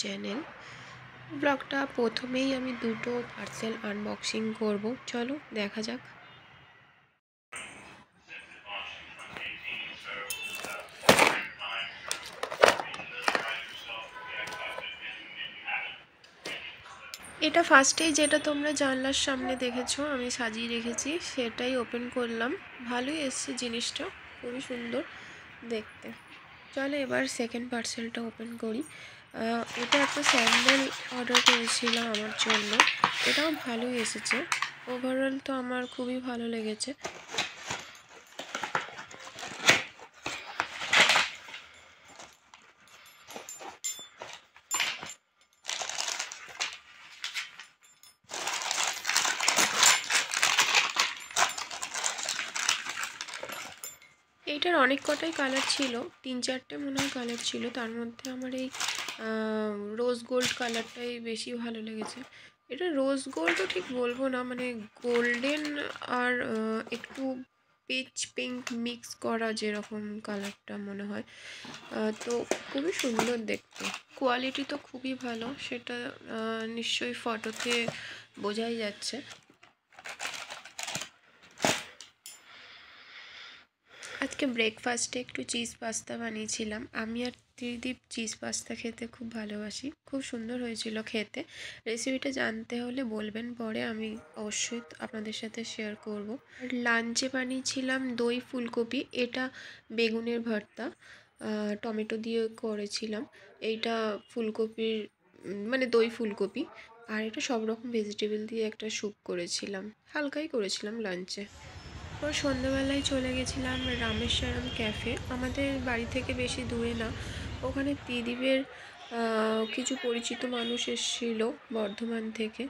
Channel. ব্লগটা প্রথমেই আমি দুটো পার্সেল আনবক্সিং করব, চলো দেখা যাক। এটা ফার্স্টেই যেটা তোমরা জানলার সামনে দেখেছো আমি সাজিয়ে রেখেছি, সেটাই ওপেন করলাম। ভালোই এসছে জিনিসটা, খুবই সুন্দর দেখতে। চলো এবার সেকেন্ড পার্সেলটা ওপেন করি। এটা একটা স্যান্ডেল অর্ডার করেছিলাম আমার জন্য, এটাও ভালোই এসেছে। ওভারঅল তো আমার খুবই ভালো লেগেছে। এইটার অনেক কটাই কালার ছিল, 3-4টে মনে হয় কালার ছিল। তার মধ্যে আমার এই রোজ গোল্ড কালারটাই বেশি ভালো লেগেছে। এটা রোজ গোল্ডও ঠিক বলবো না, মানে গোল্ডেন আর একটু পিচ পিঙ্ক মিক্স করা যেরকম কালারটা মনে হয়। তো খুবই সুন্দর দেখতে, কোয়ালিটি তো খুবই ভালো, সেটা নিশ্চয়ই ফটোতে বোঝাই যাচ্ছে। আজকে ব্রেকফাস্টে একটু চিজ পাস্তা বানিয়েছিলাম। আমি আর ত্রিদীপ চিজ পাস্তা খেতে খুব ভালোবাসি, খুব সুন্দর হয়েছিল খেতে। রেসিপিটা জানতে হলে বলবেন পরে, আমি অবশ্যই আপনাদের সাথে শেয়ার করব। আর লাঞ্চে বানিয়েছিলাম দই ফুলকপি, এটা বেগুনের ভর্তা টমেটো দিয়ে করেছিলাম। এইটা ফুলকপির মানে দই ফুলকপি, আর এটা সব রকম ভেজিটেবল দিয়ে একটা স্যুপ করেছিলাম, হালকাই করেছিলাম লাঞ্চে। তো সন্ধ্যাবেলায় চলে গেছিলাম রামেশ্বরম ক্যাফে, আমাদের বাড়ি থেকে বেশি দূরে না। ওখানে ত্রিদীপের কিছু পরিচিত মানুষ এসেছিল বর্ধমান থেকে,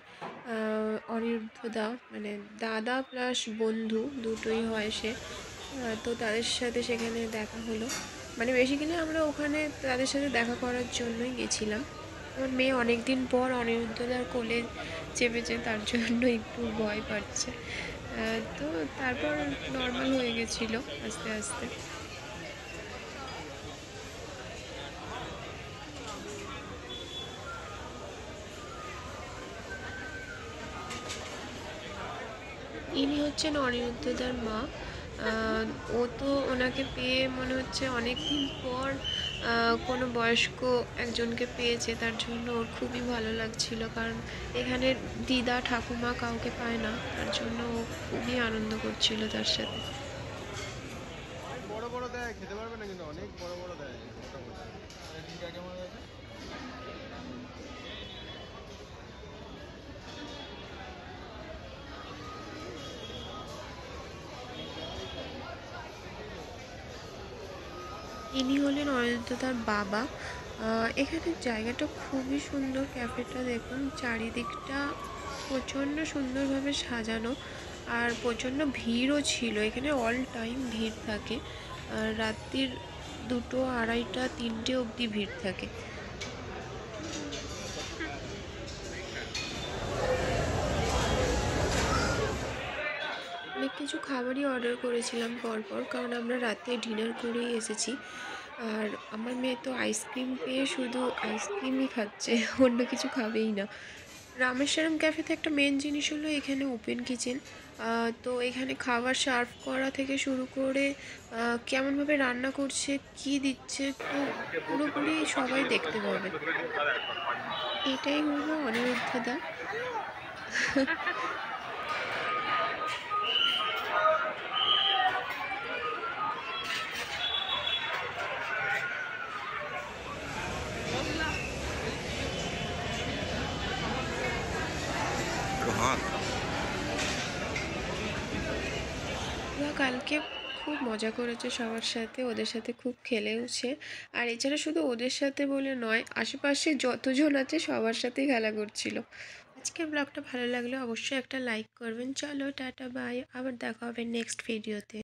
অনিরুদ্ধ দা, মানে দাদা প্লাস বন্ধু দুটোই হয় সে। তো তাদের সাথে সেখানে দেখা হলো, মানে বেসিক্যালি আমরা ওখানে তাদের সাথে দেখা করার জন্যই গেছিলাম। আমার মেয়ে অনেক দিন পর অনিরুদ্ধদার কোলে চেপেছে, তার জন্য একটু ভয় পাচ্ছে। তো তারপর নর্মাল হয়ে গেছিলো আস্তে আস্তে। ইনি হচ্ছেন অনিরুদ্ধদার মা। ও তো ওনাকে পেয়ে মনে হচ্ছে অনেক দিন পর কোনো বয়স্ক একজনকে পেয়েছে, তার জন্য ওর খুবই ভালো লাগছিল। কারণ এখানে দিদা ঠাকুমা কাউকে পায় না, তার জন্য ও খুবই আনন্দ করছিল তার সাথে। বড় বড় দেয়, খেতে পারবে না কিন্তু অনেক বড় বড় দেয় মোটামুটি। ইনি হলেন অনিরুদ্ধদার বাবা। এখানে জায়গাটা খুবই সুন্দর, ক্যাফেটা দেখুন, চারিদিকটা প্রচণ্ড সুন্দরভাবে সাজানো, আর প্রচণ্ড ভিড়ও ছিল এখানে, অল টাইম ভিড় থাকে। আর রাত্রির 2টো, 2:30, 3টে অবধি ভিড় থাকে। অনেক কিছু খাবারই অর্ডার করেছিলাম পরপর, কারণ আমরা রাতে ডিনার করেই এসেছি। আর আমার মেয়ে তো আইসক্রিম পেয়ে শুধু আইসক্রিমই খাচ্ছে, অন্য কিছু খাবেই না। রামেশ্বরম ক্যাফেতে একটা মেন জিনিস হলো এখানে ওপেন কিচেন। তো এখানে খাবার সার্ভ করা থেকে শুরু করে কেমনভাবে রান্না করছে, কি দিচ্ছে, তো পুরোপুরি সবাই দেখতে পাবে। এটাই হলো অনিরুদ্ধদা। ওরা কালকে খুব মজা করেছে সবার সাথে, ওদের সাথে খুব খেলেওছে। আর এছাড়া শুধু ওদের সাথে বলে নয়, আশেপাশে যতজন আছে সবার সাথেই খেলা করছিল। আজকের ব্লগটা ভালো লাগলে অবশ্যই একটা লাইক করবেন। চলো টাটা বাই, আবার দেখা হবে নেক্সট ভিডিওতে।